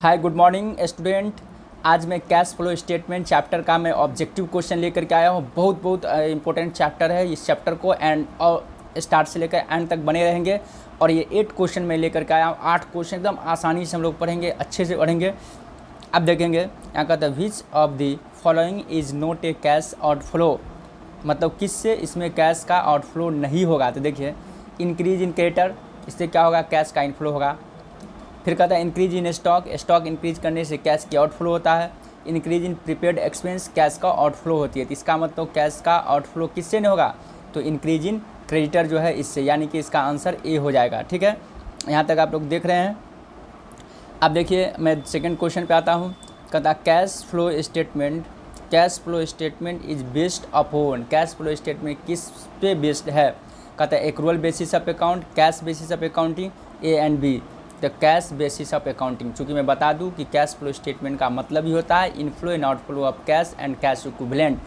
Hi good morning student. आज मैं cash flow statement chapter का मैं ऑब्जेक्टिव क्वेश्चन लेकर के आया हूँ। बहुत इंपॉर्टेंट चैप्टर है। इस चैप्टर को एंड और स्टार्ट से लेकर एंड तक बने रहेंगे। और ये 8 क्वेश्चन मैं लेकर के आया हूँ। 8 क्वेश्चन एकदम आसानी से हम लोग पढ़ेंगे, अच्छे से पढ़ेंगे। अब देखेंगे यहाँ कहता है विच of the following is not a cash outflow, मतलब किससे इसमें कैश का आउटफ्लो नहीं होगा। तो देखिए इंक्रीज इन क्रेडिटर, इससे क्या होगा, कैश का इनफ्लो होगा। फिर कहता है increase in stock, stock increase करने से कैश की आउटफ्लो होता है। Increase in prepaid expense, cash का आउटफ्लो होती है। तो इसका मतलब कैश का आउटफ्लो किससे नहीं होगा, तो इंक्रीज इन क्रेडिटर जो है इससे, यानी कि इसका आंसर ए हो जाएगा। ठीक है, यहाँ तक आप लोग देख रहे हैं। अब देखिए मैं सेकंड क्वेश्चन पे आता हूँ। कहता cash flow statement, cash flow statement is based upon, cash flow statement किस पे बेस्ड है। कहता है accrual basis of account, cash basis of accounting, A and B. तो कैश बेसिस ऑफ अकाउंटिंग, चूँकि मैं बता दूं कि कैश फ्लो स्टेटमेंट का मतलब ही होता है inflow and outflow of cash and cash equivalent.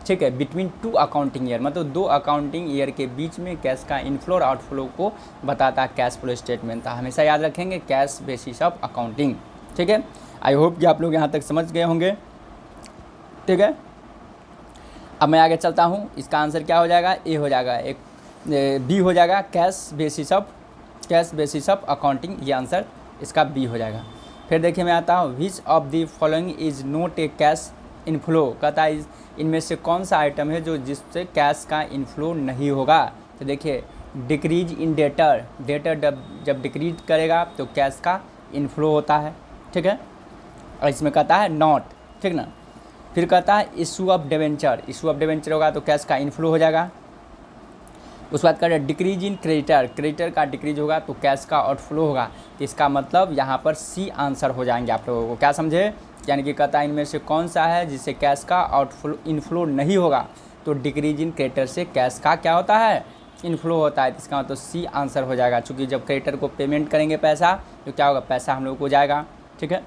ठीक है, बिटवीन 2 अकाउंटिंग ईयर, मतलब 2 अकाउंटिंग ईयर के बीच में कैश का इनफ्लो और आउटफ्लो को बताता है कैश फ्लो स्टेटमेंट। था हमेशा याद रखेंगे कैश बेसिस ऑफ अकाउंटिंग। ठीक है, आई होप कि आप लोग यहाँ तक समझ गए होंगे। ठीक है, अब मैं आगे चलता हूँ। इसका आंसर क्या हो जाएगा, ए हो जाएगा, एक बी हो जाएगा, कैश बेसिस ऑफ अकाउंटिंग, ये आंसर इसका बी हो जाएगा। फिर देखिए मैं आता हूँ which of the following is not a cash inflow. कहता है इनमें से कौन सा आइटम है जो जिससे कैश का इनफ्लो नहीं होगा। तो देखिए डिक्रीज इन डेटर, जब डिक्रीज करेगा तो कैश का इनफ्लो होता है। ठीक है, और इसमें कहता है नॉट, ठीक ना। फिर कहता है इशू ऑफ डिवेंचर होगा तो कैश का इनफ्लो हो जाएगा। उसके बाद कहता है डिक्रीज इन क्रेडिटर का डिक्रीज होगा तो कैश का आउटफ्लो होगा। तो इसका मतलब यहाँ पर सी आंसर हो जाएंगे आप लोगों को। क्या समझे, यानी कि कहता है इनमें से कौन सा है जिससे कैश का आउटफ्लो इनफ्लो नहीं होगा, तो डिक्रीज इन क्रेडिटर से कैश का क्या होता है, इनफ्लो होता है। तो इसका मतलब सी आंसर हो जाएगा, चूँकि जब क्रेडिटर को पेमेंट करेंगे पैसा तो क्या होगा, पैसा हम लोग को जाएगा। ठीक है,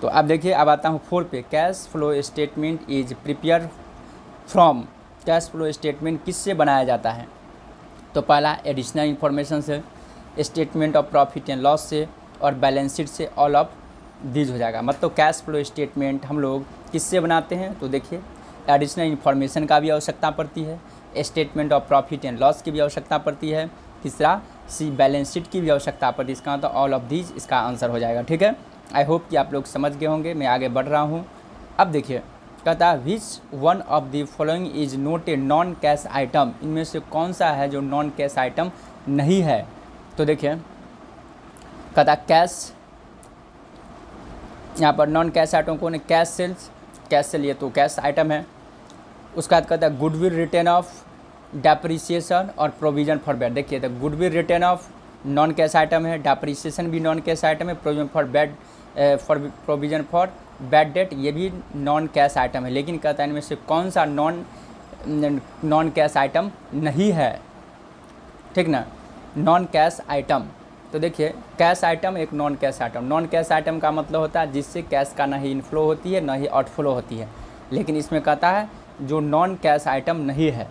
तो अब देखिए अब आता हूँ 4 पे। Cash flow statement is prepare from, cash flow statement किससे बनाया जाता है। तो पहला एडिशनल इन्फॉर्मेशन से, statement of profit and loss से, और बैलेंस शीट से, ऑल ऑफ दीज हो जाएगा। मतलब कैश फ्लो स्टेटमेंट हम लोग किससे बनाते हैं, तो देखिए एडिशनल इन्फॉर्मेशन का भी आवश्यकता पड़ती है, statement of profit and loss की भी आवश्यकता पड़ती है, तीसरा सी बैलेंस शीट की भी आवश्यकता पड़ती है। इसका मतलब ऑल ऑफ दीज इसका आंसर हो जाएगा। ठीक है, आई होप कि आप लोग समझ गए होंगे। मैं आगे बढ़ रहा हूँ। अब देखिए कहता है which one of the following is not a non cash item, इनमें से कौन सा है जो नॉन कैश आइटम नहीं है। तो देखिए कहता कैश, यहाँ पर नॉन कैश आइटम कौन है, कैश सेल, ये तो कैश आइटम है। उसका बाद कहता है गुडविल रिटर्न ऑफ डेप्रिसिएशन और प्रोविजन फॉर बैड। देखिए तो goodwill written of non cash item है, डेप्रिसिएशन भी नॉन कैश आइटम है, प्रोविजन फॉर बैड डेट ये भी नॉन कैश आइटम है। लेकिन कहता है इनमें से कौन सा नॉन कैश आइटम नहीं है। ठीक ना, नॉन कैश आइटम। तो देखिए कैश आइटम एक नॉन कैश आइटम का मतलब होता है जिससे कैश का ना ही इनफ्लो होती है ना ही आउटफ्लो होती है। लेकिन इसमें कहता है जो नॉन कैश आइटम नहीं है,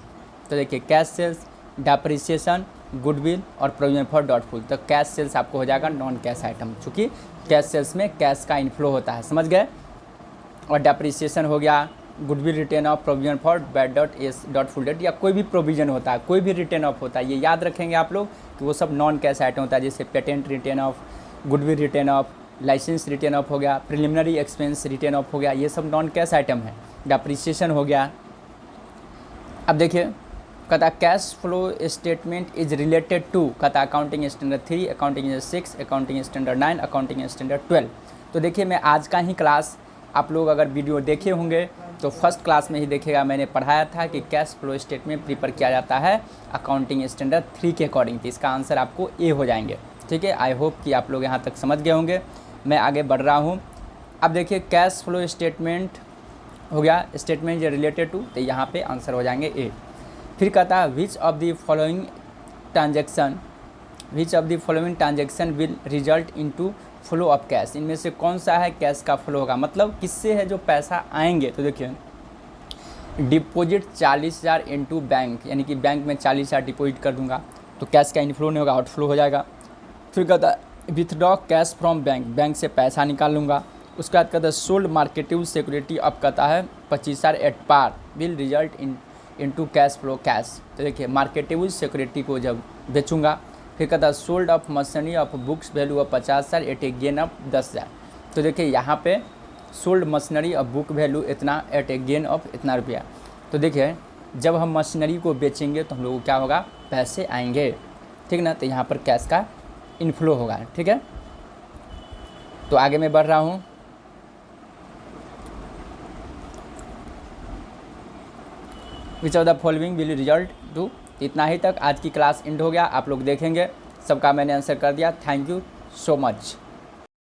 तो देखिए कैश सेल्स, डेप्रिसिएशन, गुडविल और प्रोविजन फॉर डाउटफुल। तो कैश सेल्स आपको हो जाएगा नॉन कैश आइटम, चूँकि कैश सेल्स में कैश का इनफ्लो होता है, समझ गए। और डेप्रिसिएशन हो गया, goodwill written of, provision for bad doubtful debt, या कोई भी प्रोविजन होता है, कोई भी रिटर्न ऑफ होता है, ये याद रखेंगे आप लोग कि वो सब नॉन कैश आइटम होता है। जैसे patent written off, goodwill written off, licence written off हो गया, प्रिलिमिनरी एक्सपेंस रिटर्न ऑफ हो गया, ये सब नॉन कैश आइटम है। डेप्रिसिएशन हो गया। अब देखिए कहता cash flow statement is related to, कहता accounting standard 3, accounting 6, accounting standard 9, accounting standard 12। तो देखिए मैं आज का ही क्लास, आप लोग अगर वीडियो देखे होंगे तो फर्स्ट क्लास में ही देखेगा, मैंने पढ़ाया था कि कैश फ्लो स्टेटमेंट प्रिपेयर किया जाता है अकाउंटिंग स्टैंडर्ड 3 के अकॉर्डिंग। तो इसका आंसर आपको ए हो जाएंगे। ठीक है, आई होप कि आप लोग यहाँ तक समझ गए होंगे। मैं आगे बढ़ रहा हूँ। अब देखिए कैश फ्लो स्टेटमेंट हो गया, स्टेटमेंट रिलेटेड टू, तो यहाँ पे आंसर हो जाएंगे ए। फिर कहता है विच of the following transaction will result into flow of cash, इनमें से कौन सा है कैश का फ्लो होगा, मतलब किससे है जो पैसा आएंगे। तो देखिए डिपॉजिट 40,000 इनटू बैंक, यानी कि बैंक में 40,000 डिपॉजिट कर दूंगा तो कैश का इनफ्लो नहीं होगा, आउटफ्लो हो जाएगा। फिर कहता है withdraw cash from bank, bank से पैसा निकाल लूँगा। उसके बाद कहता है सोल्ड मार्केटेबल सिक्योरिटी, अब कहता है 25,000 at par will result into cash flow cash. तो देखिए मार्केटेबल सिक्योरिटी को जब बेचूंगा, फिर कहता है sold off machinery of books value of 50,000 at a gain of 10,000। तो देखिए यहाँ पे sold machinery of book value इतना एट ए गेन ऑफ इतना रुपया। तो देखिए जब हम मशीनरी को बेचेंगे तो हम लोग को क्या होगा, पैसे आएंगे, ठीक ना। तो यहाँ पर कैश का इनफ्लो होगा, ठीक है। तो आगे मैं बढ़ रहा हूँ। Which of the following will result to. इतना ही तक आज की क्लास एंड हो गया। आप लोग देखेंगे सबका मैंने आंसर कर दिया। Thank you so much.